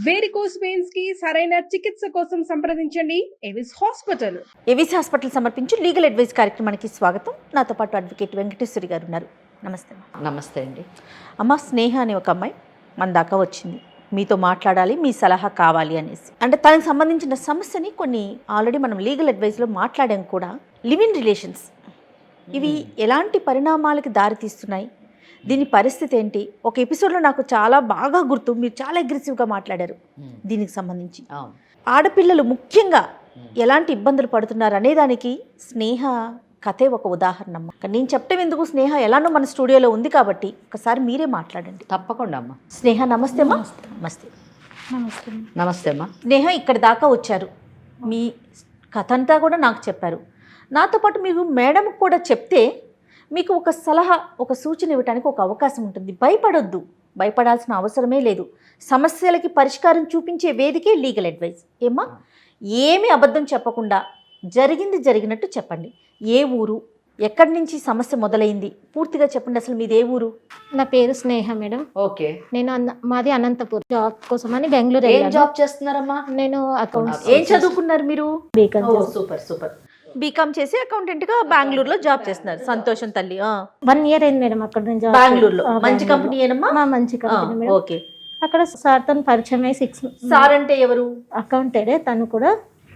Varicose veins కి సరైన చికిత్స కోసం సంప్రదించండి ఎవిస్ హాస్పిటల్. ఎవిస్ హాస్పిటల్ సమర్పించు లీగల్ అడ్వైస్ కార్యక్రమానికి స్వాగతం. నాతో పాటు అడ్వకేట్ వెంకటేశ్వరి గారు ఉన్నారు. నమస్తే. నమస్తే అండి. అమ్మ, స్నేహ అనే ఒక అమ్మాయి మన దాకా వచ్చింది. మీతో మాట్లాడాలి, మీ సలహా కావాలి అనేసి. అంటే తనకు సంబంధించిన సమస్యని కొన్ని ఆల్రెడీ మనం లీగల్ అడ్వైస్లో మాట్లాడాం కూడా. లివ్ ఇన్ రిలేషన్స్ ఇవి ఎలాంటి పరిణామాలకి దారితీస్తున్నాయి, దీని పరిస్థితి ఏంటి? ఒక ఎపిసోడ్లో నాకు చాలా బాగా గుర్తు, మీరు చాలా అగ్రెసివ్గా మాట్లాడారు దీనికి సంబంధించి. ఆడపిల్లలు ముఖ్యంగా ఎలాంటి ఇబ్బందులు పడుతున్నారు అనేదానికి స్నేహ కథే ఒక ఉదాహరణ అమ్మ. నేను చెప్పటం ఎందుకు, స్నేహ ఎలానో మన స్టూడియోలో ఉంది కాబట్టి ఒకసారి మీరే మాట్లాడండి. తప్పకుండా అమ్మా. స్నేహ నమస్తే అమ్మా. నమస్తే. నమస్తే. నమస్తే అమ్మా. స్నేహ ఇక్కడ దాకా వచ్చారు, మీ కథ అంతా కూడా నాకు చెప్పారు. నాతో పాటు మీరు మేడంకి కూడా చెప్తే మీకు ఒక సలహా, ఒక సూచన ఇవ్వడానికి ఒక అవకాశం ఉంటుంది. భయపడొద్దు, భయపడాల్సిన అవసరమే లేదు. సమస్యలకి పరిష్కారం చూపించే వేదికే లీగల్ అడ్వైస్. ఏమ్మా, ఏమీ అబద్ధం చెప్పకుండా జరిగింది జరిగినట్టు చెప్పండి. ఏ ఊరు, ఎక్కడి నుంచి సమస్య మొదలైంది, పూర్తిగా చెప్పండి. అసలు మీది ఏ ఊరు? నా పేరు స్నేహ మేడం. ఓకే. నేను మాది అనంతపూర్. జాబ్ కోసం అని బెంగళూరు. ఏం జాబ్ చేస్తున్నారమ్మా? నేను అకౌంట్స్. ఏం చదువుకున్నారు మీరు? బీకామ్. Super super. బీకామ్ చేసి అకౌంటెంట్గా బెంగళూరులో జాబ్ చేస్తున్నారు. సంతోషం తల్లి. 1 year అయింది మేడం అక్కడ నుంచి. బెంగళూరులో మంచి కంపెనీ ఏనమ్మా? మంచి కంపెనీ మేడం. ఓకే. అక్కడ సార్ తను పరిచయం అయ్యి 6 సార్ అంటే ఎవరు? అకౌంటెంటే తను కూడా,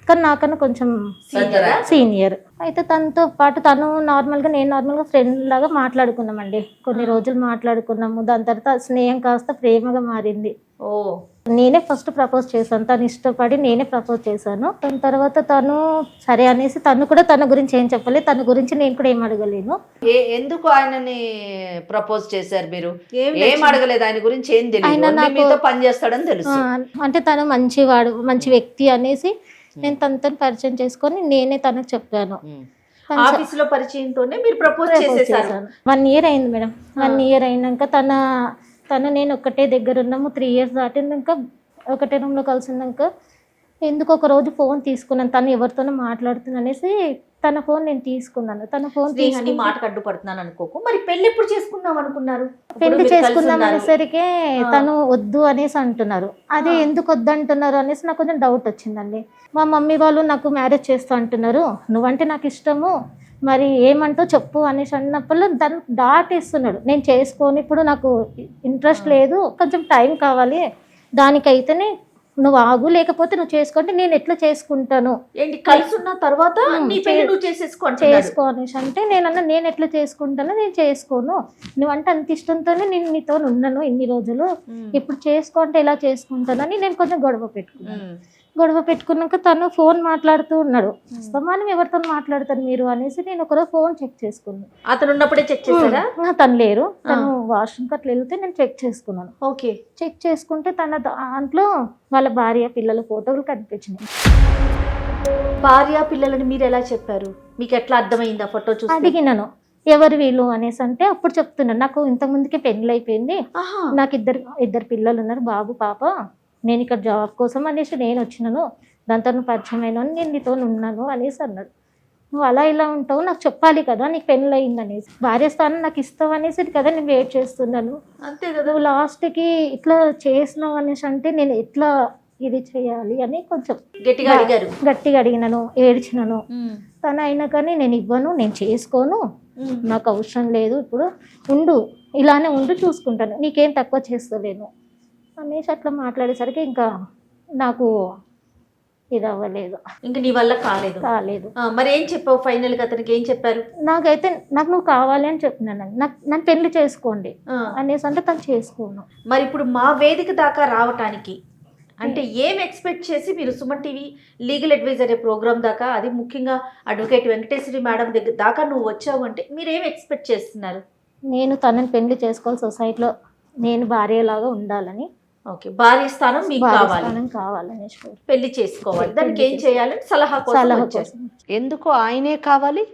కానీ నాకన్నా కొంచెం సీనియర్. అయితే తనతో పాటు తను నార్మల్గా, నేను నార్మల్గా ఫ్రెండ్ లాగా మాట్లాడుకున్నామండి. కొన్ని రోజులు మాట్లాడుకున్నాము. దాని తర్వాత స్నేహం కాస్త ప్రేమగా మారింది. ఓ. నేనే ఫస్ట్ ప్రపోజ్ చేశాను. తను ఇష్టపడి నేనే ప్రపోజ్ చేశాను. దాని తర్వాత తను సరే అనేసి, తను కూడా తన గురించి ఏం చెప్పలేదు, తన గురించి నేను కూడా ఏం అడగలేను. ఎందుకు ఆయనని ప్రపోజ్ చేశారు మీరు? ఏం అడగలేదు ఆయన గురించి, ఏం తెలియదు, మీతో పని చేస్తాడని తెలుసు. అంటే తను మంచివాడు, మంచి వ్యక్తి అనేసి నేను తనతో పరిచయం చేసుకొని నేనే తనకు చెప్పాను. ఆఫీసులో పరిచయంతోనే మీరు ప్రపోజ్ చేసేసారు. 1 year అయింది మేడం. 1 year అయినాక తను నేను ఒక్కటే దగ్గర ఉన్నాము. 3 years దాటినాక ఒకటే రూమ్లో కలిసినాక ఎందుకు ఒక రోజు ఫోన్ తీసుకున్నాను. తను ఎవరితోనో మాట్లాడుతున్నా అనేసి తన ఫోన్ నేను తీసుకున్నాను. తన ఫోన్ తీసుకుని మాటకు అడ్డుపడుతున్నాను అనుకోకు. మరి పెళ్లి ఎప్పుడు చేసుకుందాం అనుకున్నారు? పెళ్లి చేసుకుందాం అనేసరికి తను వద్దు అనేసి అంటున్నారు. అదే ఎందుకు వద్దు అంటున్నారు అనేసి నాకు కొంచెం డౌట్ వచ్చిందండి. మా మమ్మీ వాళ్ళు నాకు మ్యారేజ్ చేస్తూ అంటున్నారు, నువ్వంటే నాకు ఇష్టము, మరి ఏమంటో చెప్పు అనేసి అన్నప్పుడు దాన్ని దాటేస్తున్నాడు. నేను చేసుకొని ఇప్పుడు నాకు ఇంట్రెస్ట్ లేదు, కొంచెం టైం కావాలి, దానికైతేనే నువ్వు ఆగు, లేకపోతే నువ్వు చేసుకుంటే నేను ఎట్లా చేసుకుంటాను. ఏంటి, కలిసి ఉన్న తర్వాత చేసుకో అనేసి అంటే నేను ఎట్లా చేసుకుంటానో, నేను చేసుకోను, నువ్వంటే అంత ఇష్టంతోనే నేను నీతో ఉన్నాను ఇన్ని రోజులు, ఇప్పుడు చేసుకుంటే ఎలా చేసుకుంటానని నేను కొంచెం గొడవ పెట్టుకున్నాక తను ఫోన్ మాట్లాడుతూ ఉన్నాడు. మనం ఎవరితో మాట్లాడతారు మీరు అనేసి నేను ఒకరోజు ఫోన్ చెక్ చేసుకున్నాను. అతను ఉన్నప్పుడే చెక్ చేశారా? తను లేరు, తను వాష్రూమ్కి అట్లా వెళ్తే నేను చెక్ చేసుకున్నాను. ఓకే. చెక్ చేసుకుంటే తన దాంట్లో వాళ్ళ భార్య పిల్లల ఫోటోలు కనిపించినాయి. భార్య పిల్లలని మీరు ఎలా చెప్పారు? మీకు ఎట్లా అర్థమైంది ఆ ఫోటో చూసి? అడిగినాను ఎవరు వీళ్ళు అనేసి అంటే అప్పుడు చెప్తున్నాను, నాకు ఇంతకుముందుకే పెళ్లి అయిపోయింది, నాకు ఇద్దరు పిల్లలు ఉన్నారు, బాబు పాప, నేను ఇక్కడ జాబ్ కోసం అనేసి నేను వచ్చినాను, దాంతో పరిచయం అయినా నేను నీతో ఉన్నాను అనేసి అన్నాడు. నువ్వు అలా ఇలా ఉంటావు, నాకు చెప్పాలి కదా, నీకు పెళ్ళి అయింది అనేసి, భార్య స్థానం నాకు ఇస్తావు అనేసి కదా నేను వెయిట్ చేస్తున్నాను. అంతే కదా. నువ్వు లాస్ట్కి ఇట్లా చేసినావు అనేసి అంటే నేను ఎట్లా ఇది చేయాలి అని కొంచెం గట్టిగా అడిగినాను, ఏడ్చినాను. తను అయినా కానీ నేను ఇవ్వను, నేను చేసుకోను, నాకు అవసరం లేదు, ఇప్పుడు ఉండు, ఇలానే ఉండు, చూసుకుంటాను, నీకేం తక్కువ చేస్తలేను అనేసి అట్లా మాట్లాడేసరికి ఇంకా నాకు ఇది అవ్వలేదు. ఇంకా నీ వల్ల కాలేదు. మరి ఏం చెప్పావు ఫైనల్ గా? అతనికి ఏం చెప్పారు? నాకు నువ్వు కావాలి అని చెప్పినాను, నన్ను పెళ్లి చేసుకోండి అనేసి అంటే తను చేసుకోను. మరి ఇప్పుడు మా వేదిక దాకా రావటానికి అంటే ఏం ఎక్స్పెక్ట్ చేసి మీరు Suman TV legal adviser programme దాకా, అది ముఖ్యంగా అడ్వకేట్ వెంకటేశ్వరి మేడం దగ్గర దాకా నువ్వు వచ్చావు అంటే మీరు ఏం ఎక్స్పెక్ట్ చేస్తున్నారు? నేను తనని పెళ్లి చేసుకోవాలి, సొసైటీలో నేను భార్యలాగా ఉండాలని. ఓకే. భార్య స్థానం మీకు కావాలని పెళ్లి చేసుకోవాలి, దానికి ఏం చేయాలని సలహా కోసం. ఎందుకు ఆయనే కావాలి?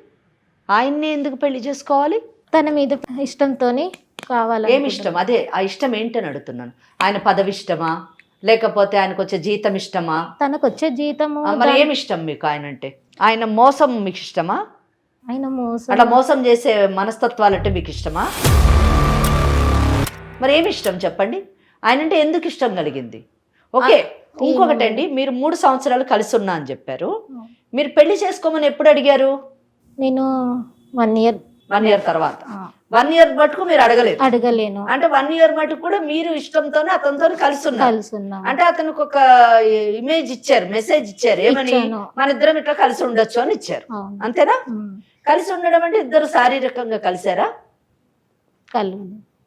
ఆయన్నే ఎందుకు పెళ్లి చేసుకోవాలి? తన మీద ఇష్టంతో కావాలి. ఏమి ఇష్టం? అదే ఆ ఇష్టం ఏంటని అడుగుతున్నాను. ఆయన పదవి ఇష్టమా, లేకపోతే ఆయనకు వచ్చే జీతం ఇష్టమా? తనకు వచ్చే జీతము. మరి ఏమి ఇష్టం మీకు ఆయన అంటే? ఆయన మోసం మీకు ఇష్టమా? ఆయన అట్లా మోసం చేసే మనస్తత్వాలంటే మీకు ఇష్టమా? మరి ఏమి ఇష్టం చెప్పండి? ఆయన అంటే ఎందుకు ఇష్టం కలిగింది? ఓకే, ఇంకొకటండి, మీరు 3 సంవత్సరాలు కలిసి ఉన్నా అని చెప్పారు. మీరు పెళ్లి చేసుకోమని ఎప్పుడు అడిగారు? నేను 1 ఇయర్ 1 ఇయర్ తర్వాత. 1 ఇయర్ మటుకు మీరు అడగలేదు. అడగలేను. అంటే 1 ఇయర్ మటుకు కూడా మీరు ఇష్టంతోనే అతనితో కలిసి ఉన్నారు. కలుసున్నాం. అంటే అతనికి ఒక ఇమేజ్ ఇచ్చారు, మెసేజ్ ఇచ్చారు, ఏమని? ఇచ్చాను. మన ఇద్దరం ఇట్లా కలిసి ఉండొచ్చు అని ఇచ్చారు. అవును. అంతేనా? ఉమ్. కలిసి ఉండడం అంటే ఇద్దరు శారీరకంగా కలిసారా?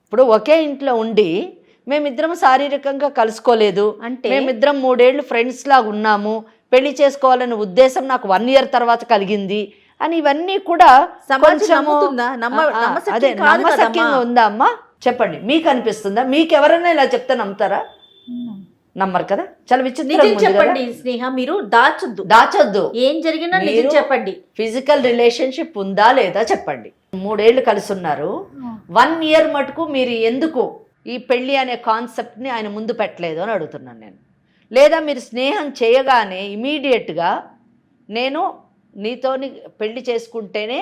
ఇప్పుడు ఒకే ఇంట్లో ఉండి మేమిద్దరం శారీరకంగా కలుసుకోలేదు అంటే మేమిద్దరం 3 ఏళ్ళు ఫ్రెండ్స్ లాగా ఉన్నాము, పెళ్లి చేసుకోవాలనే ఉద్దేశం నాకు 1 ఇయర్ తర్వాత కలిగింది అని ఇవన్నీ కూడా సమాజం నమ్ముతుందా? అదే నమ్మశక్యంగా ఉందా అమ్మా? చెప్పండి, మీకు అనిపిస్తుందా? మీకు ఎవరైనా ఇలా చెప్తే నమ్ముతారా? నమ్మరు కదా. చాలా నిజం చెప్పండి స్నేహ, మీరు దాచొద్దు. ఏం జరిగినా నిజం చెప్పండి. ఫిజికల్ రిలేషన్షిప్ ఉందా లేదా చెప్పండి. 3 ఏళ్ళు కలిసి ఉన్నారు, 1 ఇయర్ మటుకు మీరు ఎందుకు ఈ పెళ్లి అనే కాన్సెప్ట్ని ఆయన ముందు పెట్టలేదు అని అడుగుతున్నాను నేను. లేదా మీరు స్నేహం చేయగానే ఇమీడియట్గా నేను నీతోని పెళ్లి చేసుకుంటేనే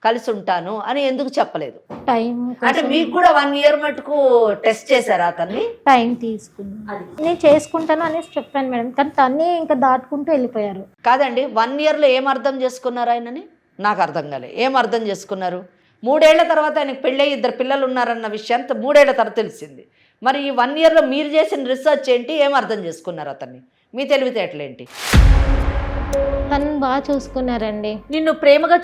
కలిసి ఉంటాను అని ఎందుకు చెప్పలేదు? టైం అంటే మీకు కూడా 1 ఇయర్ మటుకు టెస్ట్ చేశారా అతన్ని? టైం తీసుకున్నాను, నేను చేసుకుంటాను అనేసి చెప్పాను మేడం. కానీ తన్ని ఇంకా దాటుకుంటూ వెళ్ళిపోయారు. కాదండి, 1 ఇయర్లో ఏం అర్థం చేసుకున్నారు ఆయనని? నాకు అర్థం కాలే. ఏం అర్థం చేసుకున్నారు? 3 ఏళ్ల తర్వాత ఆయనకు పెళ్ళి 2 పిల్లలు ఉన్నారన్న విషయాన్ని 3 ఏళ్ల తర్వాత తెలిసింది. మరి ఈ 1 ఇయర్లో మీరు చేసిన రీసెర్చ్ ఏంటి? ఏం అర్థం చేసుకున్నారు అతన్ని? మీ తెలివితేటలేంటి? తను బాగా చూసుకున్నారండి, నిన్ను ప్రేమగా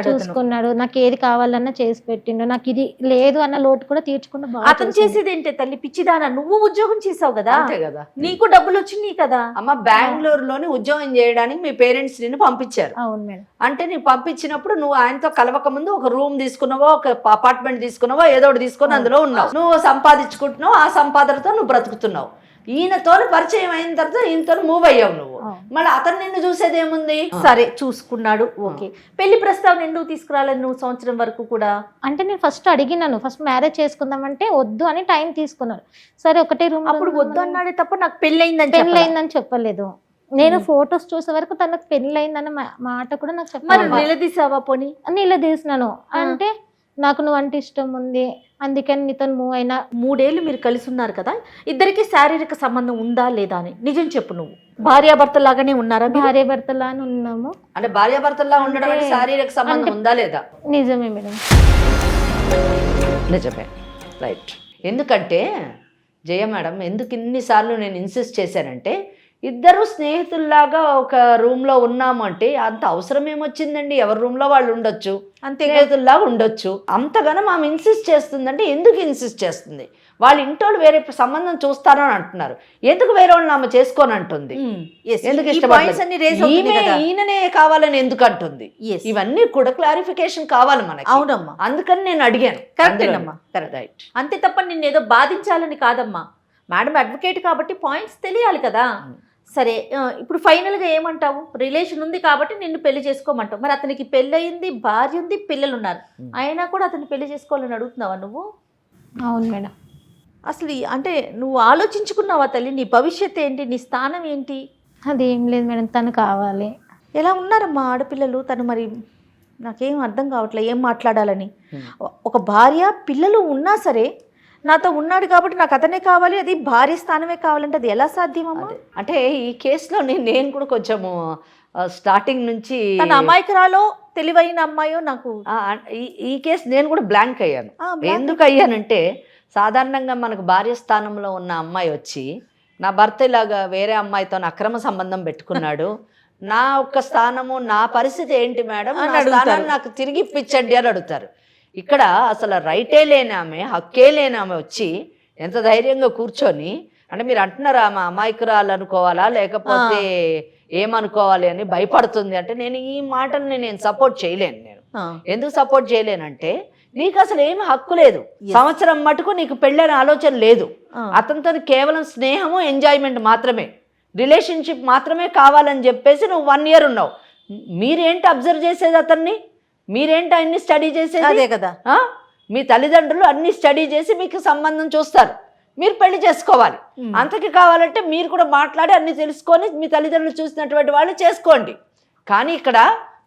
చూసుకున్నాడు. నాకు ఏది కావాలన్నా చేసి పెట్టిండు. నాకు ఇది లేదు అన్న లోటు కూడా తీర్చుకుంటూ బాగా అతను చేసేది ఏంటి తల్లి? పిచ్చిదానా, నువ్వు ఉద్యోగం చేసావు కదా, అంతే కదా, నీకు డబ్బులు వచ్చినాయి కదా. అమ్మ, బెంగళూరులోని ఉద్యోగం చేయడానికి మీ పేరెంట్స్ నిన్ను పంపించారు. అవును మేడం. అంటే నీకు పంపించినప్పుడు నువ్వు ఆయనతో కలవక ముందు ఒక రూమ్ తీసుకున్నావో, ఒక అపార్ట్మెంట్ తీసుకున్నావో, ఏదో ఒకటి తీసుకొని అందులో ఉన్నావు. నువ్వు సంపాదించుకుంటున్నావు, ఆ సంపాదనతో నువ్వు బ్రతుకుతున్నావు. ఈయనతో పరిచయం అయిన తర్వాత ఈయనతో మూవ్ అయ్యావు నువ్వు. మళ్ళీ అతను నిన్ను చూసేది ఏముంది? సరే చూసుకున్నాడు, ఓకే. పెళ్లి ప్రస్తావన ఎందుకు తీసుకురాలేదు నువ్వు సంవత్సరం వరకు కూడా? అంటే నేను ఫస్ట్ అడిగినాను, ఫస్ట్ మ్యారేజ్ చేసుకుందామంటే వద్దు అని టైం తీసుకున్నారు. సరే ఒకటే రూమ్. అప్పుడు వద్దు అన్నాడే తప్ప నాకు పెళ్ళయిందని చెప్పలేదు. నేను ఫొటోస్ చూసే వరకు తనకు పెళ్ళయిందన్న మాట కూడా నాకు చెప్పాలి. మరి నిలదీసావా? పోనీ నిలదీసినాను. అంటే నాకు నువ్వు అంటే ఇష్టం ఉంది, అందుకని నీతో మూవ్ అయినా. 3 ఏళ్ళు మీరు కలిసి ఉన్నారు కదా, ఇద్దరికి శారీరక సంబంధం ఉందా లేదా అని నిజం చెప్పు. నువ్వు భార్యాభర్తలాగానే ఉన్నారా? భార్యాభర్తలానే ఉన్నాము. అంటే భార్యాభర్తలా ఉండడం అంటే శారీరక సంబంధం ఉందా లేదా? నిజమే మేడం, నిజమే, రైట్. ఎందుకంటే జయ మేడం, ఎందుకు ఇన్నిసార్లు నేను ఇన్సిస్ట్ చేశానంటే, ఇద్దరు స్నేహితుల్లాగా ఒక రూమ్లో ఉన్నాము అంటే అంత అవసరం ఏమొచ్చిందండి? ఎవరి రూమ్లో వాళ్ళు ఉండొచ్చు, అంతే, స్నేహితుల్లాగా ఉండొచ్చు. అంతగానో ఆమె ఇన్సిస్ట్ చేస్తుందంటే ఎందుకు ఇన్సిస్ట్ చేస్తుంది? వాళ్ళ ఇంటోళ్ళు వేరే సంబంధం చూస్తారో అని అంటున్నారు. ఎందుకు వేరే వాళ్ళని ఆమె చేసుకోని అంటుంది? ఎందుకు ఇష్టపడలేదు? ఈయననే కావాలని ఎందుకు అంటుంది? ఇవన్నీ కూడా క్లారిఫికేషన్ కావాలి మనకి. అవునమ్మా, అందుకని నేను అడిగాను. కరెక్టేనమ్మా, రైట్. అంతే తప్ప నిన్ను ఏదో బాధించాలని కాదమ్మా. మేడం అడ్వకేట్ కాబట్టి పాయింట్స్ తెలియాలి కదా. సరే, ఇప్పుడు ఫైనల్గా ఏమంటావు? రిలేషన్ ఉంది కాబట్టి నిన్ను పెళ్లి చేసుకోమంటావు. మరి అతనికి పెళ్ళయింది, భార్య ఉంది, పిల్లలు ఉన్నారు, అయినా కూడా అతన్ని పెళ్లి చేసుకోవాలని అడుగుతున్నావా నువ్వు? అవును మేడం. అసలు అంటే నువ్వు ఆలోచించుకున్నావా తల్లి? నీ భవిష్యత్తు ఏంటి? నీ స్థానం ఏంటి? అదేం లేదు మేడం, తను కావాలి. ఎలా ఉన్నారమ్మా ఆడపిల్లలు? తను మరి నాకేం అర్థం కావట్లేదు ఏం మాట్లాడాలని. ఒక భార్య పిల్లలు ఉన్నా సరే నాతో ఉన్నాడు కాబట్టి నాకు అతనే కావాలి, అది భార్య స్థానమే కావాలంటే అది ఎలా సాధ్యమమ్మా? అంటే ఈ కేసులో నేను కూడా కొంచెము స్టార్టింగ్ నుంచి తన అమాయకురాలో తెలివైన అమ్మాయో నాకు ఈ కేసు నేను కూడా బ్లాంక్ అయ్యాను. ఎందుకు అయ్యానంటే, సాధారణంగా మనకు భార్య స్థానంలో ఉన్న అమ్మాయి వచ్చి నా భర్త ఇలాగా వేరే అమ్మాయితో అక్రమ సంబంధం పెట్టుకున్నాడు, నా ఒక్క స్థానము నా పరిస్థితి ఏంటి మేడం, నా స్థానాన్ని నాకు తిరిగి ఇప్పించండి అని అడుగుతారు. ఇక్కడ అసలు రైటే లేని ఆమె, హక్కే లేని ఆమె వచ్చి ఎంత ధైర్యంగా కూర్చొని, అంటే మీరు అంటున్నారా ఆమె అమాయకురాలు అనుకోవాలా లేకపోతే ఏమనుకోవాలి అని భయపడుతుంది అంటే, నేను ఈ మాటల్ని నేను సపోర్ట్ చేయలేను. నేను ఎందుకు సపోర్ట్ చేయలేనంటే, నీకు అసలు ఏమి హక్కు లేదు. సంవత్సరం మటుకు నీకు పెళ్ళని ఆలోచన లేదు. అతనితో కేవలం స్నేహము, ఎంజాయ్మెంట్ మాత్రమే, రిలేషన్షిప్ మాత్రమే కావాలని చెప్పేసి నువ్వు 1 ఇయర్ ఉన్నావు. మీరేంటి అబ్జర్వ్ చేసేది అతన్ని? మీరేంటి అన్ని స్టడీ చేసేది? అదే కదా, మీ తల్లిదండ్రులు అన్ని స్టడీ చేసి మీకు సంబంధం చూస్తారు, మీరు పెళ్లి చేసుకోవాలి. అంతకి కావాలంటే మీరు కూడా మాట్లాడి అన్ని తెలుసుకొని మీ తల్లిదండ్రులు చూసినటువంటి వాళ్ళు చేసుకోండి. కానీ ఇక్కడ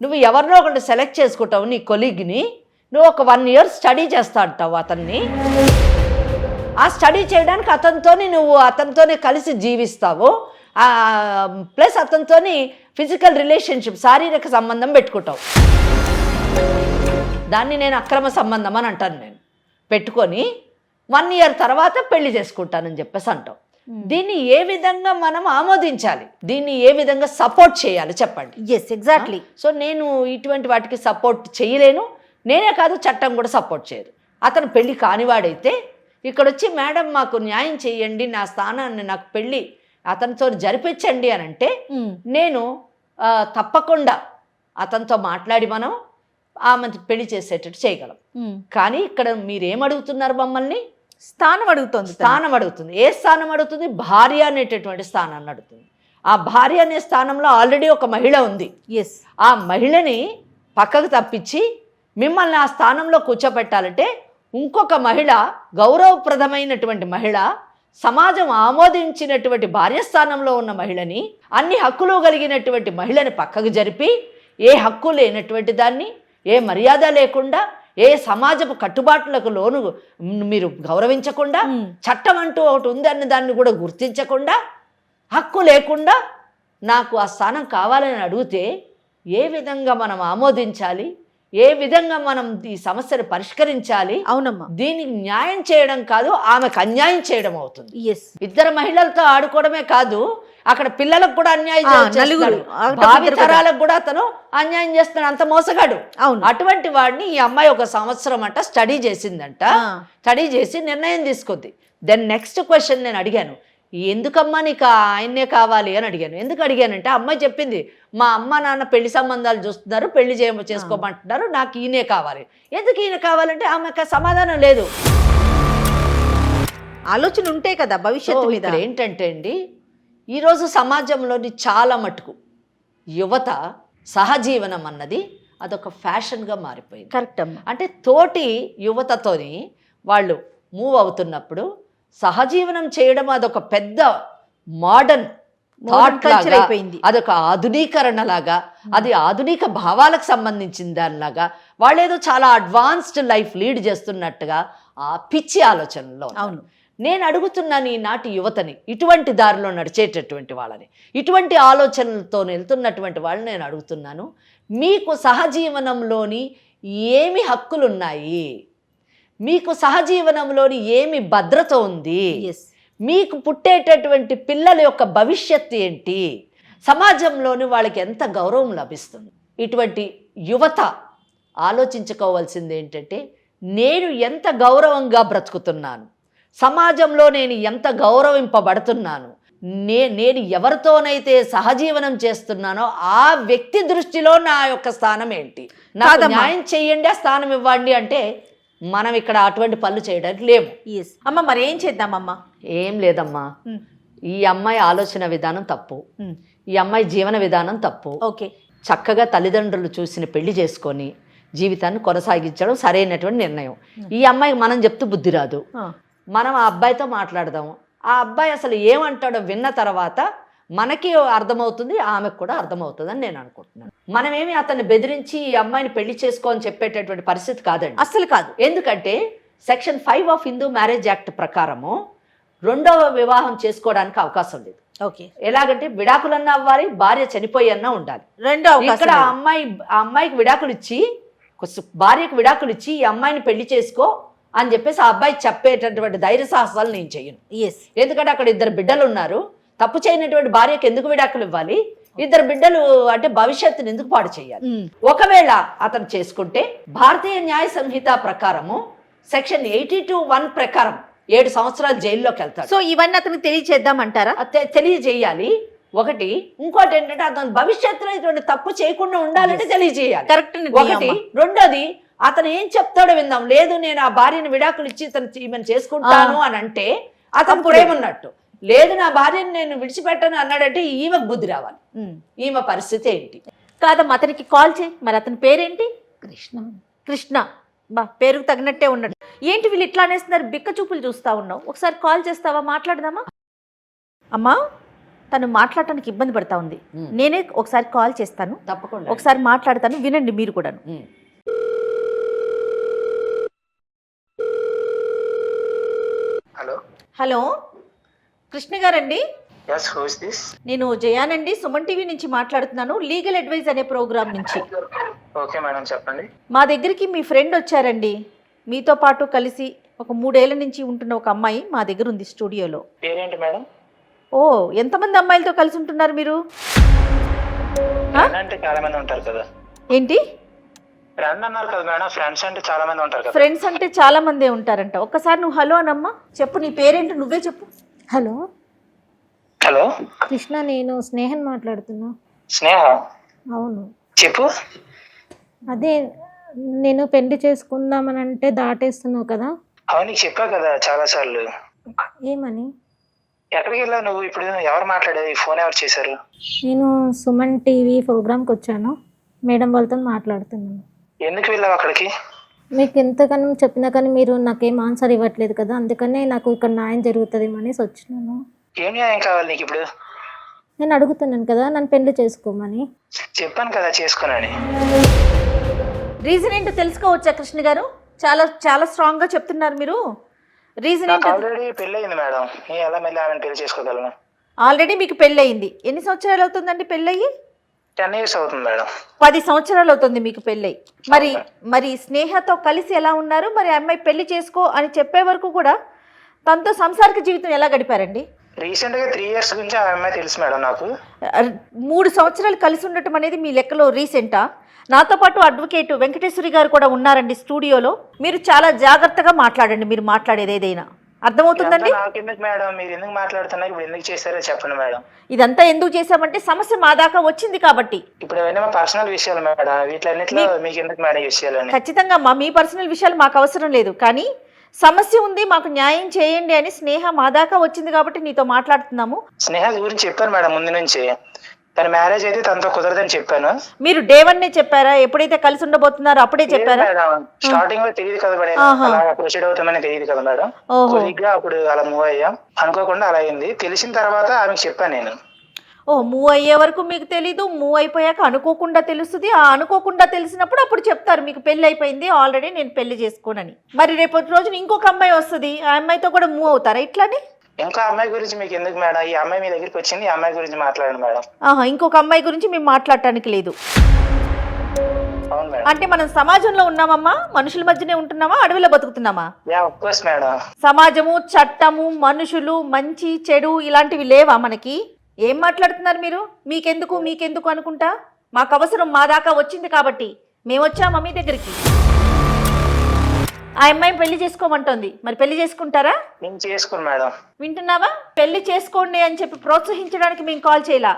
నువ్వు ఎవరినో ఒకటి సెలెక్ట్ చేసుకుంటావు, నీ కొలీగ్ని, నువ్వు ఒక 1 ఇయర్ స్టడీ చేస్తా అంటావు అతన్ని. ఆ స్టడీ చేయడానికి అతనితోనే కలిసి జీవిస్తావు, ప్లస్ అతనితోని ఫిజికల్ రిలేషన్షిప్, శారీరక సంబంధం పెట్టుకుంటావు. దాన్ని నేను అక్రమ సంబంధం అని అంటాను. నేను పెట్టుకొని 1 year తర్వాత పెళ్లి చేసుకుంటానని చెప్పేసి అంటాం. దీన్ని ఏ విధంగా మనం ఆమోదించాలి, దీన్ని ఏ విధంగా సపోర్ట్ చేయాలి చెప్పండి. Yes, exactly. సో నేను ఇటువంటి వాటికి సపోర్ట్ చేయలేను, నేనే కాదు చట్టం కూడా సపోర్ట్ చేయదు. అతను పెళ్లి కానివాడైతే ఇక్కడ వచ్చి మేడం మాకు న్యాయం చేయండి, నా స్థానాన్ని నాకు పెళ్ళి అతనితో జరిపించండి అని అంటే నేను తప్పకుండా అతనితో మాట్లాడి మనం ఆమె పెళ్లి చేసేటట్టు చేయగలం. కానీ ఇక్కడ మీరేమడుగుతున్నారు మమ్మల్ని? స్థానం అడుగుతుంది. ఏ స్థానం అడుగుతుంది? భార్య అనేటటువంటి స్థానాన్ని అడుగుతుంది. ఆ భార్య అనే స్థానంలో ఆల్రెడీ ఒక మహిళ ఉంది. ఎస్. ఆ మహిళని పక్కకు తప్పించి మిమ్మల్ని ఆ స్థానంలో కూర్చోబెట్టాలంటే ఇంకొక మహిళ, గౌరవప్రదమైనటువంటి మహిళ, సమాజం ఆమోదించినటువంటి భార్య స్థానంలో ఉన్న మహిళని, అన్ని హక్కులు కలిగినటువంటి మహిళని పక్కకు జరిపి ఏ హక్కు లేనటువంటి దాన్ని, ఏ మర్యాద లేకుండా, ఏ సమాజపు కట్టుబాట్లకు లోను మీరు గౌరవించకుండా, చట్టం అంటూ ఒకటి ఉందన్న దాన్ని కూడా గుర్తించకుండా, హక్కు లేకుండా నాకు ఆ స్థానం కావాలని అడిగితే ఏ విధంగా మనం ఆమోదించాలి, ఏ విధంగా మనం ఈ సమస్యను పరిష్కరించాలి? అవునమ్మా. దీనికి న్యాయం చేయడం కాదు, ఆమెకు అన్యాయం చేయడం అవుతుంది. ఎస్. ఇద్దరు మహిళలతో ఆడుకోవడమే కాదు, అక్కడ పిల్లలకు కూడా అన్యాయం చేస్తున్నాడు, భావి తరాలకు కూడా అతను అన్యాయం చేస్తున్నాడు. అంత మోసగాడు. అవును. అటువంటి వాడిని ఈ అమ్మాయి 1 సంవత్సరం అంట స్టడీ చేసిందంట. స్టడీ చేసి నిర్ణయం తీసుకుంది. దెన్ నెక్స్ట్ క్వశ్చన్ నేను అడిగాను, ఎందుకమ్మా నీకు ఆయన్నే కావాలి అని అడిగాను. ఎందుకు అడిగానంటే అమ్మాయి చెప్పింది, మా అమ్మ నాన్న పెళ్లి సంబంధాలు చూస్తున్నారు, పెళ్లి చేసుకోమంటున్నారు, నాకు ఈయనే కావాలి. ఎందుకు ఈయన కావాలంటే ఆమెకు సమాధానం లేదు. ఆలోచన ఉంటే కదా భవిష్యత్తు మీద. ఇక్కడ ఏంటంటే అండి, ఈరోజు సమాజంలోని చాలా మటుకు యువత సహజీవనం అన్నది అదొక ఫ్యాషన్గా మారిపోయింది. కరెక్ట్ అమ్మా. అంటే తోటి యువతతోని వాళ్ళు మూవ్ అవుతున్నప్పుడు సహజీవనం చేయడం అదొక పెద్ద మోడర్న్ థాట్ లాగా అయిపోయింది. అదొక ఆధునీకరణ లాగా, అది ఆధునిక భావాలకు సంబంధించిన దానిలాగా, వాళ్ళు ఏదో చాలా అడ్వాన్స్డ్ లైఫ్ లీడ్ చేస్తున్నట్టుగా ఆ పిచ్చి ఆలోచనలో. అవును. నేను అడుగుతున్నాను ఈనాటి యువతని, ఇటువంటి దారిలో నడిచేటటువంటి వాళ్ళని, ఇటువంటి ఆలోచనలతో వెళ్తున్నటువంటి వాళ్ళని నేను అడుగుతున్నాను, మీకు సహజీవనంలోని ఏమి హక్కులున్నాయి, మీకు సహజీవనంలోని ఏమి భద్రత ఉంది, మీకు పుట్టేటటువంటి పిల్లల యొక్క భవిష్యత్తు ఏంటి, సమాజంలోని వాళ్ళకి ఎంత గౌరవం లభిస్తుంది? ఇటువంటి యువత ఆలోచించుకోవాల్సింది ఏంటంటే, నేను ఎంత గౌరవంగా బ్రతుకుతున్నాను, సమాజంలో నేను ఎంత గౌరవింపబడుతున్నాను, నేను ఎవరితోనైతే సహజీవనం చేస్తున్నానో ఆ వ్యక్తి దృష్టిలో నా యొక్క స్థానం ఏంటి, నాకు న్యాయం చేయండి, ఆ స్థానం ఇవ్వండి అంటే మనం ఇక్కడ అటువంటి పనులు చేయడానికి లేము. అమ్మ మరి ఏం చేద్దామమ్మా? ఏం లేదమ్మా, ఈ అమ్మాయి ఆలోచన విధానం తప్పు, ఈ అమ్మాయి జీవన విధానం తప్పు. ఓకే. చక్కగా తల్లిదండ్రులు చూసిన పెళ్లి చేసుకొని జీవితాన్ని కొనసాగించడం సరైనటువంటి నిర్ణయం. ఈ అమ్మాయికి మనం చెప్తూ బుద్ధి రాదు. మనం ఆ అబ్బాయితో మాట్లాడదాము, ఆ అబ్బాయి అసలు ఏమంటాడో విన్న తర్వాత మనకి అర్థమవుతుంది, ఆమెకు కూడా అర్థమవుతుంది అని నేను అనుకుంటున్నాను. మనమేమి అతన్ని బెదిరించి ఈ అమ్మాయిని పెళ్లి చేసుకో అని చెప్పేటటువంటి పరిస్థితి కాదండి, అస్సలు కాదు. ఎందుకంటే section 5 of Hindu marriage act ప్రకారము 2వ వివాహం చేసుకోవడానికి అవకాశం లేదు. ఓకే. ఎలాగంటే విడాకులన్నా అవ్వాలి, భార్య చనిపోయి అన్నా ఉండాలి. ఇక్కడ ఆ అమ్మాయికి విడాకులు ఇచ్చి, భార్యకు విడాకులు ఇచ్చి ఈ అమ్మాయిని పెళ్లి చేసుకో అని చెప్పేసి ఆ అబ్బాయి చెప్పేటటువంటి ధైర్య సాహసాలు నేను చెయ్యను. ఎందుకంటే అక్కడ 2 బిడ్డలు ఉన్నారు, తప్పు చేయనటువంటి భార్యకు ఎందుకు విడాకులు ఇవ్వాలి? 2 బిడ్డలు అంటే భవిష్యత్తుని ఎందుకు పాడు చేయాలి? ఒకవేళ అతను చేసుకుంటే భారతీయ న్యాయ సంహిత ప్రకారము సెక్షన్ 82(1) ప్రకారం 7 సంవత్సరాలు జైల్లోకి వెళ్తాడు. సో ఇవన్నీ అతనికి తెలియచేద్దామంటారా? తెలియజేయాలి. ఒకటి. ఇంకోటి ఏంటంటే అతను భవిష్యత్తులో ఇటువంటి తప్పు చేయకుండా ఉండాలంటే తెలియజేయాలి. కరెక్ట్. ఒకటి. రెండోది, అతను ఏం చెప్తాడో విందాం. లేదు నేను ఆ భార్యను విడాకులు ఇచ్చి ఈమెను చేసుకుంటాను అని అంటే అతను ప్రేమన్నట్టు. లేదు నా భార్యను నేను విడిచిపెట్టను అన్నాడంటే ఈమెకు బుద్ధి రావాలి. ఈమె పరిస్థితి ఏంటి? కాదమ్మా, అతనికి కాల్ చేయి. మరి అతని పేరేంటి? కృష్ణ. బా, పేరుకు తగినట్టే ఉన్నాడు. ఏంటి వీళ్ళు ఇట్లా అనేస్తున్నారు? బిక్క చూపులు చూస్తా ఉన్నావు. ఒకసారి కాల్ చేస్తావా? మాట్లాడదామా? అమ్మా, తను మాట్లాడటానికి ఇబ్బంది పడతా ఉంది. నేనే ఒకసారి కాల్ చేస్తాను, తప్పకుండా ఒకసారి మాట్లాడతాను, వినండి మీరు కూడాను. హలో హలో, కృష్ణ గారండి? Yes, who is this? నేను జయానండి, సుమన్ టీవీ నుంచి మాట్లాడుతున్నాను, లీగల్ అడ్వైజ్ అనే ప్రోగ్రామ్ నుంచి. ఓకే మేడం, చెప్పండి. మా దగ్గరికి మీ ఫ్రెండ్ వచ్చారండి, మీతో పాటు కలిసి ఒక 3 ఏళ్ల నుంచి ఉంటున్న ఒక అమ్మాయి మా దగ్గర ఉంది స్టూడియోలో. పేరేంటి మేడం? ఓ, ఎంతమంది అమ్మాయిలతో కలిసి ఉంటున్నారు మీరు? అంటే చాలా మంది ఉంటారు కదా. ఏంటి ఫ్రెండ్ అన్నారు కదా మేడం, ఫ్రెండ్స్ అంటే చాలా మంది ఉంటారు కదా. ఫ్రెండ్స్ అంటే చాలా మందే ఉంటారంట. ఒక్కసారి నువ్వు హలో అనమ్మా, చెప్పు నీ పేరేంటి, నువ్వే చెప్పు. హలో హలో కృష్ణ, నేను స్నేహన్ మాట్లాడుతున్నా. స్నేహ, అవును, చెప్పు. అదే నేను పెళ్లి చేసుకుందామని అంటే దాటేస్తున్నావు కదా. అవును, నీకు చెప్పా కదా చాలా సార్లు. ఏమని? ఎక్కడికి వెళ్ళావు నువ్వు? ఇప్పుడు ఎవరు మాట్లాడేది? ఫోన్ ఎవరు చేశారు? నేను సుమన్ టీవీ ప్రోగ్రామ్కి వచ్చాను, మేడం వాళ్ళతో మాట్లాడుతున్నాను. ఎందుకు వెళ్ళావు అక్కడికి? మీకు ఎంతగానో చెప్పినా కానీ మీరు నాకేం ఆన్సర్ ఇవ్వట్లేదు కదా, అందుకనే నాకు ఇక్కడ న్యాయం జరుగుతుంది అనేసి వచ్చినాను. ఏం న్యాయం కావాలి నీకు ఇప్పుడు? నేను అడుగుతున్నాను కదా, నన్ను పెళ్లి చేసుకోమని. చెప్పాను కదా చేసుకున్నాని. రీజన్ ఏంటో తెలుసుకోవచ్చా కృష్ణ గారు? చాలా చాలా స్ట్రాంగ్గా చెప్తున్నారు మీరు. రీజన్ నాకు ఏంటో? ఆల్రెడీ పెళ్ళి అయింది మేడం, నేను ఎలా మళ్ళీ ఆమెను పెళ్లి చేసుకోగలను? ఆల్రెడీ మీకు పెళ్ళి అయింది. ఎన్ని సంవత్సరాలు అవుతుందండి పెళ్ళయ్యి? 10 years అవుతుంది మేడం. 10 సంవత్సరాలు అవుతుంది మీకు పెళ్ళై. మరి స్నేహతో కలిసి ఎలా ఉన్నారు? మరి అమ్మాయి పెళ్లి చేసుకో అని చెప్పే వరకు కూడా తనతో సంసారిక జీవితం ఎలా గడిపారండి? రీసెంట్ గా 3 years గురించి ఆ అమ్మాయి తెలుసు మేడం నాకు. 3 సంవత్సరాలు కలిసి ఉండటం అనేది మీ లెక్కలో రీసెంటా? నాతో పాటు అడ్వకేట్ వెంకటేశ్వరి గారు కూడా ఉన్నారండి స్టూడియోలో. మీరు చాలా జాగ్రత్తగా మాట్లాడండి, మీరు మాట్లాడేది ఏదైనా అర్థమవుతుందండి. నాకెందుకు మేడం, మీరు ఎందుకు మాట్లాడుతున్నారు? ఇప్పుడు ఎందుకు చేశారో చెప్పండి మేడం. ఇదంతా ఎందుకు చేశామంటే సమస్య మా దాకా వచ్చింది కాబట్టి. ఇప్పుడు అవన్నీ మా పర్సనల్ విషయాలు మేడం, వీటిలన్నిట్లో మీకు ఎందుకు మేడం ఈ విషయాలని? ఖచ్చితంగా మీ పర్సనల్ విషయాలు మాకు అవసరం లేదు, కానీ సమస్య ఉంది, మాకు న్యాయం చేయండి అని స్నేహ మా దాకా వచ్చింది కాబట్టి నీతో మాట్లాడుతున్నాము. స్నేహ గురించి చెప్పాను మేడం ముందు నుంచి. తన మ్యారేజ్ అయితే తనతో కుదరదని చెప్పాను. మీరు డే 1 చెప్పారా? ఎప్పుడైతే కలిసి ఉండబోతున్నారో అప్పుడే చెప్పారా? స్టార్టింగ్ లో తెలియదు కదా మేడం, అలా ప్రొసీడ్ అవుతామని తెలియదు కదా మేడం. కొద్దిగా అప్పుడు అలా మూవ్ అయ్యాం, అనుకోకుండా అలా అయింది. తెలిసిన తర్వాత ఆమెకు చెప్పాను నేను. మూవ్ అయ్యే వరకు మీకు తెలీదు, మూవ్ అయిపోయాక అనుకోకుండా తెలుస్తుంది. ఆ అనుకోకుండా తెలిసినప్పుడు అప్పుడు చెప్తారు మీకు పెళ్లి అయిపోయింది ఆల్రెడీ, నేను పెళ్లి చేసుకోనని. మరి రేపటి రోజున ఇంకొక అమ్మాయి వస్తుంది, ఆ అమ్మాయితో కూడా మూవ్ అవుతారా ఇట్లానే? ఇంకో అమ్మాయి గురించి మీకు ఎందుకు మేడం? ఈ అమ్మాయి మీ దగ్గరికి వచ్చింది, ఈ అమ్మాయి గురించి మాట్లాడండి మేడం. ఇంకొక అమ్మాయి గురించి మేము మాట్లాడటానికి లేదు. అవును మేడం. అంటే మనం సమాజంలో ఉన్నామమ్మా, మనుషుల మధ్యనే ఉంటున్నామా, అడవిలో బతుకుతున్నామా? Of course madam. సమాజము, చట్టము, మనుషులు, మంచి చెడు ఇలాంటివి లేవా మనకి? ఏం మాట్లాడుతున్నారు మీరు? మీకెందుకు అనుకుంటా, మాకు అవసరం మా దాకా వచ్చింది కాబట్టి మేము వచ్చామా మీ దగ్గరికి. ఆ అమ్మాయి పెళ్లి చేసుకోమంటోంది, మరి పెళ్లి చేసుకుంటారా? నేను చేసుకోను మేడం. వింటున్నావా? పెళ్లి చేసుకోండి అని చెప్పి ప్రోత్సహించడానికి మేము కాల్ చేయాల.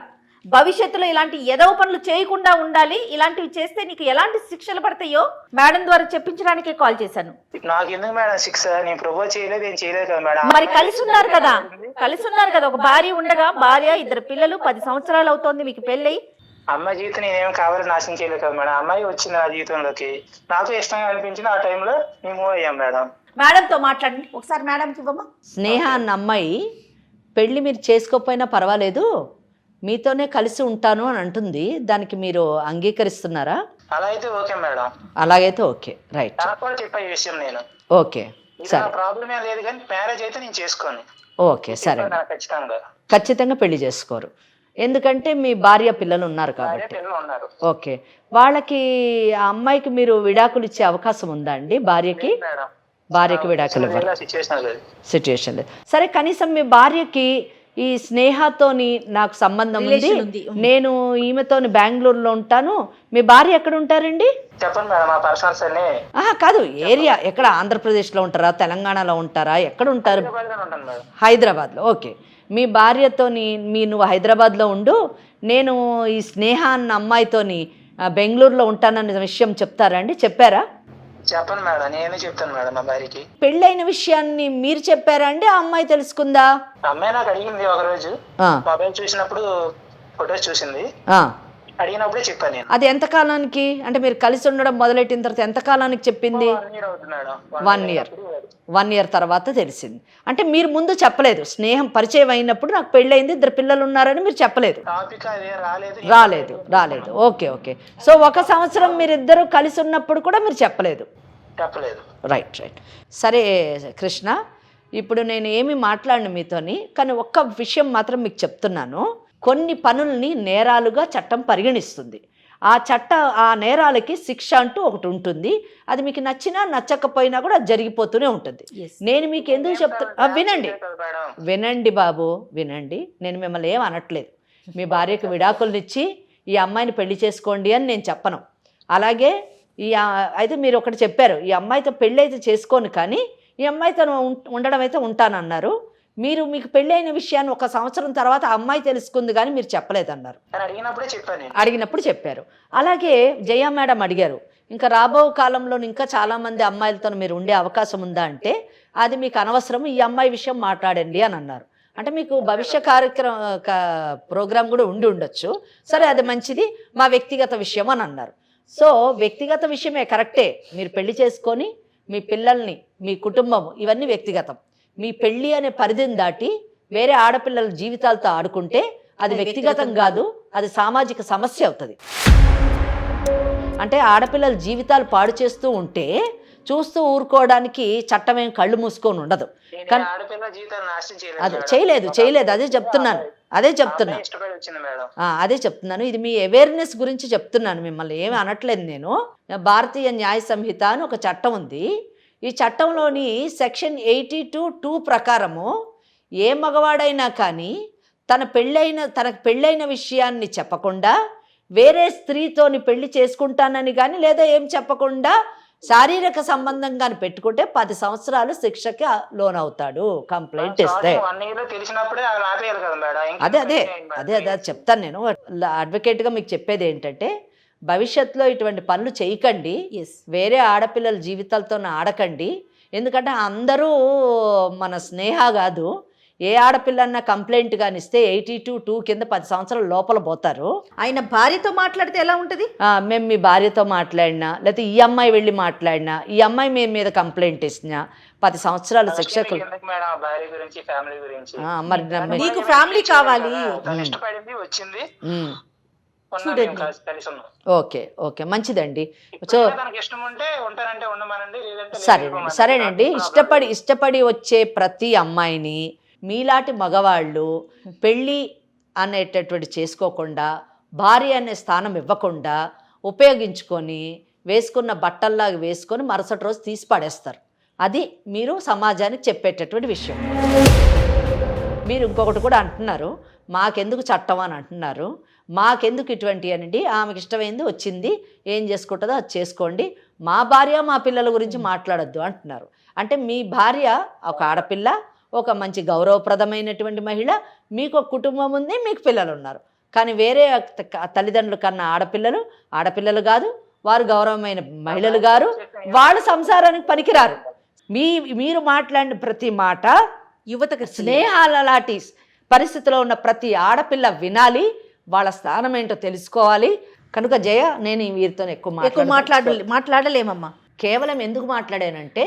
భవిష్యత్తులో ఇలాంటి ఎదవ పనులు చేయకుండా ఉండాలి, ఇలాంటివి చేస్తే నీకు ఎలాంటి శిక్షలు పడతాయో మేడం ద్వారా చెప్పించడానికే కాల్ చేశాను. నాకు ఎందుకు మేడం శిక్ష? నేను ప్రపోజ్ చేయలేదు, ఏం చేయలేదు కదా మేడం. మరి కలిసి ఉన్నారు కదా, ఒక భార్య ఉండగా, భార్య 2 పిల్లలు, 10 సంవత్సరాలు అవుతోంది మీకు పెళ్ళై. అమ్మాయి జీవితం నేనేం కావాలని నాశనం చేయలేదు కదా మేడం. అమ్మాయి వచ్చింది నా జీవితంలోకి, నాకు ఇష్టంగా అనిపించింది, ఆ టైంలో మేము మూవ్ అయ్యాం మేడం. మేడంతో మాట్లాడండి ఒకసారి, మేడంకి ఇవ్వమ్మా. స్నేహ అన్న అమ్మాయి పెళ్ళి మీరు చేసుకోకపోయినా పర్వాలేదు, మీతోనే కలిసి ఉంటాను అని అంటుంది. దానికి మీరు అంగీకరిస్తున్నారా? అలా అయితే ఓకే మేడం. అలాగైతే ఓకే, రైట్. నాకు కూడా చెప్పా ఈ విషయం నేను. ఓకే సరే, ప్రాబ్లమ్ ఏం లేదు, కానీ మ్యారేజ్ అయితే నేను చేసుకోను. ఓకే సరే, ఖచ్చితంగా పెళ్లి చేసుకోరు, ఎందుకంటే మీ భార్య పిల్లలు ఉన్నారు కాబట్టి. పిల్లలు ఉన్నారు. ఓకే, వాళ్ళకి ఆ అమ్మాయికి మీరు విడాకులు ఇచ్చే అవకాశం ఉందా అండి? భార్యకి విడాకులు ఇవ్వరు, సిచ్యుయేషన్ లేదు. సరే, కనీసం మీ భార్యకి ఈ స్నేహతోని నాకు సంబంధం ఉంది, నేను ఈమెతోని బెంగళూరులో ఉంటాను, మీ భార్య ఎక్కడ ఉంటారండి? చెప్పండి మేడం, మా పర్సనల్స్ అన్ని. కాదు, ఏరియా ఎక్కడ? ఆంధ్రప్రదేశ్లో ఉంటారా, తెలంగాణలో ఉంటారా, ఎక్కడ ఉంటారు? హైదరాబాద్లో. ఓకే, మీ భార్యతోని నువ్వు హైదరాబాద్లో ఉండు, నేను ఈ స్నేహ అన్న అమ్మాయితోని బెంగళూరులో ఉంటానన్న విషయం చెప్తారా అండి? చెప్పారా? చెప్పండి మేడం, నేను చెప్తాను మేడం మా భార్యకి. పెళ్ళైన విషయాన్ని మీరు చెప్పారా అండి, ఆ అమ్మాయి తెలుసుకుందా? అమ్మాయి నాకు అడిగింది ఒక రోజు, మొబైల్ చూసినప్పుడు ఫొటోస్ చూసింది, అడిగినప్పుడే చెప్పాను నేను. అది ఎంత కాలానికి, అంటే మీరు కలిసి ఉండడం మొదలెట్టిన తర్వాత ఎంత కాలానికి చెప్పింది? 1 year తర్వాత తెలిసింది. అంటే మీరు ముందు చెప్పలేదు, స్నేహం పరిచయం అయినప్పుడు నాకు పెళ్ళయింది, 2 పిల్లలు ఉన్నారని మీరు చెప్పలేదు? రాలేదు. ఓకే. సో 1 సంవత్సరం మీరిద్దరూ కలిసి ఉన్నప్పుడు కూడా మీరు చెప్పలేదు? చెప్పలేదు. రైట్. సరే కృష్ణ, ఇప్పుడు నేను ఏమి మాట్లాడను మీతోని, కానీ ఒక్క విషయం మాత్రం మీకు చెప్తున్నాను. కొన్ని పనుల్ని నేరాలుగా చట్టం పరిగణిస్తుంది. ఆ నేరాలకి శిక్ష అంటూ ఒకటి ఉంటుంది. అది మీకు నచ్చినా నచ్చకపోయినా కూడా అది జరిగిపోతూనే ఉంటుంది. నేను మీకు ఎందుకు చెప్తున్నా, వినండి బాబు, వినండి. నేను మిమ్మల్ని ఏం అనట్లేదు. మీ భార్యకు విడాకులనిచ్చి ఈ అమ్మాయిని పెళ్లి చేసుకోండి అని నేను చెప్పను. అలాగే అయితే మీరు ఒకటి చెప్పారు, ఈ అమ్మాయితో పెళ్ళి అయితే చేసుకోను కానీ ఈ అమ్మాయితో ఉండడం అయితే ఉంటానన్నారు. మీకు పెళ్ళి అయిన విషయాన్ని 1 సంవత్సరం తర్వాత ఆ అమ్మాయి తెలుసుకుంది కానీ మీరు చెప్పలేదన్నారు. అడిగినప్పుడు చెప్పారు. అలాగే జయ మేడం అడిగారు, ఇంకా రాబో కాలంలో ఇంకా చాలామంది అమ్మాయిలతో మీరు ఉండే అవకాశం ఉందా అంటే అది మీకు అనవసరం, ఈ అమ్మాయి విషయం మాట్లాడండి అని అన్నారు. అంటే మీకు భవిష్య ప్రోగ్రాం కూడా ఉండొచ్చు. సరే, అది మంచిది, మా వ్యక్తిగత విషయం అని అన్నారు. సో వ్యక్తిగత విషయమే కరెక్టే. మీరు పెళ్లి చేసుకొని మీ పిల్లల్ని, మీ కుటుంబం, ఇవన్నీ వ్యక్తిగతం. మీ పెళ్ళి అనే పరిధిని దాటి వేరే ఆడపిల్లల జీవితాలతో ఆడుకుంటే అది వ్యక్తిగతం కాదు, అది సామాజిక సమస్య అవుతుంది. అంటే ఆడపిల్లల జీవితాలు పాడు చేస్తూ ఉంటే చూస్తూ ఊరుకోవడానికి చట్టం ఏం కళ్ళు మూసుకొని ఉండదు. కానీ అది చేయలేదు అదే చెప్తున్నాను. ఇది మీ అవేర్నెస్ గురించి చెప్తున్నాను, మిమ్మల్ని ఏమి అనట్లేదు నేను. భారతీయ న్యాయ సంహిత అని ఒక చట్టం ఉంది. ఈ చట్టంలోని సెక్షన్ 82(2) ప్రకారము ఏ మగవాడైనా కానీ తనకు పెళ్ళైన విషయాన్ని చెప్పకుండా వేరే స్త్రీతోని పెళ్లి చేసుకుంటానని కానీ లేదా ఏం చెప్పకుండా శారీరక సంబంధం కానీ పెట్టుకుంటే 10 సంవత్సరాలు శిక్షకి లోనవుతాడు కంప్లైంట్ ఇస్తే. అదే చెప్తాను నేను. అడ్వకేట్గా మీకు చెప్పేది ఏంటంటే భవిష్యత్తులో ఇటువంటి పనులు చేయకండి, వేరే ఆడపిల్లల జీవితాలతో ఆడకండి. ఎందుకంటే అందరూ మన స్నేహ కాదు. ఏ ఆడపిల్లన్నా కంప్లైంట్ కానీ ఇస్తే 82(2) కింద 10 సంవత్సరాల లోపల పోతారు. ఆయన భార్యతో మాట్లాడితే ఎలా ఉంటుంది? మేము మీ భార్యతో మాట్లాడినా లేకపోతే ఈ అమ్మాయి వెళ్ళి మాట్లాడినా, ఈ అమ్మాయి మీ మీద కంప్లైంట్ ఇచ్చినా 10 సంవత్సరాల శిక్షకు. మరి నీకు ఫ్యామిలీ కావాలి. ఓకే మంచిదండి. సో సరేనండి. ఇష్టపడి వచ్చే ప్రతి అమ్మాయిని మీలాంటి మగవాళ్ళు పెళ్ళి అనేటటువంటి చేసుకోకుండా, భార్య అనే స్థానం ఇవ్వకుండా ఉపయోగించుకొని వేసుకున్న బట్టల్లాగా వేసుకొని మరుసటి రోజు తీసి పడేస్తారు. అది మీరు సమాజానికి చెప్పేటటువంటి విషయం. మీరు ఇంకొకటి కూడా అంటున్నారు, మాకెందుకు చట్టం అని అంటున్నారు. మాకెందుకు ఇటువంటి అనండి, ఆమెకి ఇష్టమైంది వచ్చింది, ఏం చేసుకుంటుందో అది చేసుకోండి, మా భార్య మా పిల్లల గురించి మాట్లాడొద్దు అంటున్నారు. అంటే మీ భార్య ఒక ఆడపిల్ల, ఒక మంచి గౌరవప్రదమైనటువంటి మహిళ, మీకు ఒక కుటుంబం ఉంది, మీకు పిల్లలు ఉన్నారు. కానీ వేరే తల్లిదండ్రుల కన్నా ఆడపిల్లలు కాదు, వారు గౌరవమైన మహిళలు గారు, వాళ్ళ సంసారానికి పనికిరారు. మీరు మాట్లాడిన ప్రతి మాట యువతకు స్నేహాల లాంటి పరిస్థితిలో ఉన్న ప్రతి ఆడపిల్ల వినాలి, వాళ్ళ స్థానం ఏంటో తెలుసుకోవాలి. కనుక జయ, నేను వీరితో ఎక్కువ మాట్లాడలేమమ్మా. కేవలం ఎందుకు మాట్లాడానంటే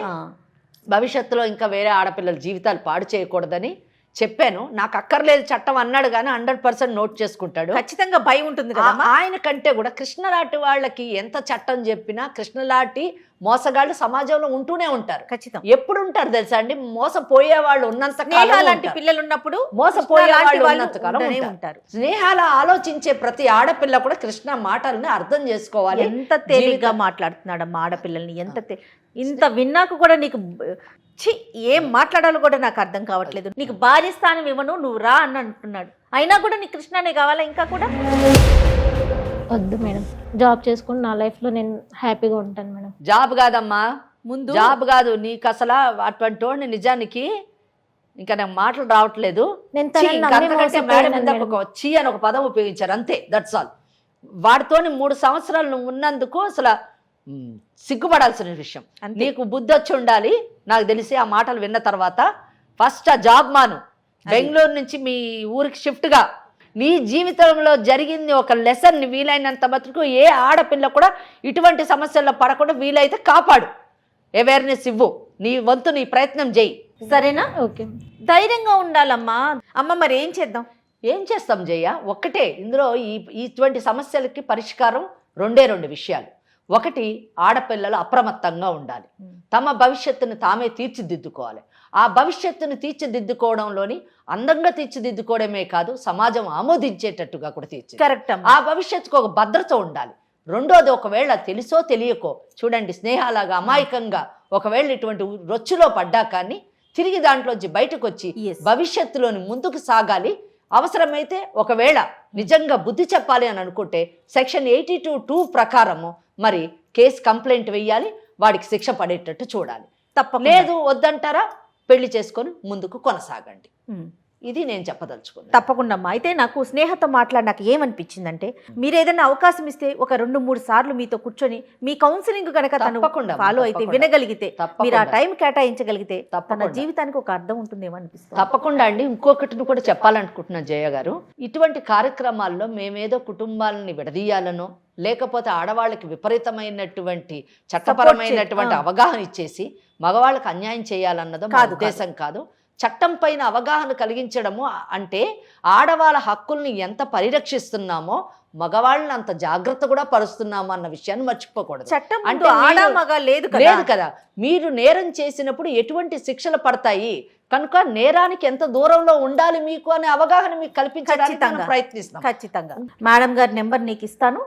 భవిష్యత్తులో ఇంకా వేరే ఆడపిల్లల జీవితాలు పాడు చేయకూడదని చెప్పాను. నాకు అక్కర్లేదు చట్టం అన్నాడు కానీ 100% నోట్ చేసుకుంటాడు. ఖచ్చితంగా భయం ఉంటుంది కదా. ఆయన కంటే కూడా కృష్ణలాంటి వాళ్ళకి ఎంత చట్టం చెప్పినా కృష్ణలాంటి మోసగాళ్ళు సమాజంలో ఉంటూనే ఉంటారు. ఖచ్చితంగా ఎప్పుడు ఉంటారు తెలుసా అండి? మోసపోయే వాళ్ళు ఉన్నంత లాంటి పిల్లలు ఉన్నప్పుడు మోసపోయే వాళ్ళు ఉన్నంతకాలం ఉంటారు. స్నేహాల ఆలోచించే ప్రతి ఆడపిల్ల కూడా కృష్ణ మాటల్ని అర్థం చేసుకోవాలి. ఎంత తేలిగ్గా మాట్లాడుతున్నాడమ్మా ఆడపిల్లల్ని. ఇంత విన్నాక కూడా నీకు ఏం మాట్లాడాలో కూడా నాకు అర్థం కావట్లేదు. నీకు భార్య స్థానం ఇవ్వను, నువ్వు రా అని అంటున్నాడు. అయినా కూడా నీకు కృష్ణనే కావాలా? ఇంకా కూడా వద్దు మేడం, జాబ్ చేసుకుని నా లైఫ్లో నేను హ్యాపీగా ఉంటాను మేడం. జాబ్ కాదమ్మా, ముందు జాబ్ కాదు నీకు అసలు. అటువంటి వాడిని నిజానికి ఇంకా నాకు మాటలు రావట్లేదు. చీ అని ఒక పదం ఉపయోగించారు అంతే, దట్స్ ఆల్. వాడితోని 3 సంవత్సరాలు నువ్వు ఉన్నందుకు అసలు సిగ్గుపడాల్సిన విషయం. నీకు బుద్ధి వచ్చి ఉండాలి. నాకు తెలిసి ఆ మాటలు విన్న తర్వాత ఫస్ట్ ఆ జాబ్ మాను, బెంగళూరు నుంచి మీ ఊరికి షిఫ్ట్గా నీ జీవితంలో జరిగింది ఒక లెసన్. వీలైనంత మటుకు ఏ ఆడపిల్ల కూడా ఇటువంటి సమస్యల్లో పడకుండా వీలైతే కాపాడు, అవేర్నెస్ ఇవ్వు, నీ వంతు నీ ప్రయత్నం చేయి. సరేనా? ఓకే. ధైర్యంగా ఉండాలమ్మా. అమ్మ మరి ఏం చేద్దాం? ఏం చేస్తాం జయ? ఒక్కటే ఇందులో ఇటువంటి సమస్యలకి పరిష్కారం 2 విషయాలు. ఒకటి, ఆడపిల్లలు అప్రమత్తంగా ఉండాలి, తమ భవిష్యత్తును తామే తీర్చిదిద్దుకోవాలి. ఆ భవిష్యత్తును తీర్చిదిద్దుకోవడంలోని అందంగా తీర్చిదిద్దుకోవడమే కాదు, సమాజం ఆమోదించేటట్టుగా కూడా కరెక్ట్. ఆ భవిష్యత్తుకు ఒక భద్రత ఉండాలి. రెండోది, ఒకవేళ తెలుసో తెలియకో చూడండి, స్నేహాలాగా అమాయకంగా ఒకవేళ ఇటువంటి రొచ్చులో పడ్డా కానీ తిరిగి దాంట్లోంచి బయటకు వచ్చి భవిష్యత్తులోని ముందుకు సాగాలి. అవసరమైతే ఒకవేళ నిజంగా బుద్ధి చెప్పాలి అని అనుకుంటే సెక్షన్ 82(2) ప్రకారము మరి కేసు కంప్లైంట్ వెయ్యాలి, వాడికి శిక్ష పడేటట్టు చూడాలి. లేదు వద్దంటారా, పెళ్లి చేసుకొని ముందుకు కొనసాగండి. ఇది నేను చెప్పదలుచుకున్నాను. తప్పకుండా అమ్మా. అయితే నాకు స్నేహతో మాట్లాడి ఏమనిపించిందంటే, మీరు ఏదైనా అవకాశం ఇస్తే ఒక 2-3 సార్లు మీతో కూర్చొని మీ కౌన్సిలింగ్ కనుక తను ఫాలో అయితే, వినగలిగితే, మీరు ఆ టైం కేటాయించగలిగితే తన జీవితానికి ఒక అర్థం ఉంటుందేమో అనిపిస్తుంది. తప్పకుండా అండి. ఇంకొకటిని కూడా చెప్పాలనుకుంటున్నాను జయ గారు. ఇటువంటి కార్యక్రమాల్లో మేమేదో కుటుంబాలని విడదీయాలనో లేకపోతే ఆడవాళ్ళకి విపరీతమైనటువంటి చట్టపరమైనటువంటి అవగాహన ఇచ్చేసి మగవాళ్ళకి అన్యాయం చేయాలన్నదో మా ఉద్దేశం కాదు. చట్టం పైన అవగాహన కలిగించడము అంటే ఆడవాళ్ళ హక్కుల్ని ఎంత పరిరక్షిస్తున్నామో మగవాళ్ళని అంత జాగ్రత్త కూడా పరుస్తున్నాము అన్న విషయాన్ని మర్చిపోకూడదు. చట్టం అంటే లేదు కదా, మీరు నేరం చేసినప్పుడు ఎటువంటి శిక్షలు పడతాయి కనుక నేరానికి ఎంత దూరంలో ఉండాలి మీకు అనే అవగాహన మీకు కల్పించడానికి ప్రయత్నిస్తాం. ఖచ్చితంగా. మేడం గారి నెంబర్ నీకు ఇస్తాను,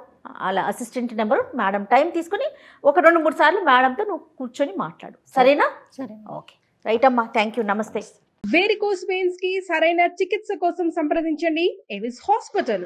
అలా అసిస్టెంట్ నెంబరు. మేడం టైం తీసుకుని ఒక 2-3 సార్లు మేడంతో నువ్వు కూర్చొని మాట్లాడు, సరేనా? సరే. ఓకే, రైట్ అమ్మా, థ్యాంక్ యూ, నమస్తే. వేరికోస్ వెయిన్స్ కి సరైన చికిత్స కోసం సంప్రదించండి ఎవిస్ హాస్పిటల్.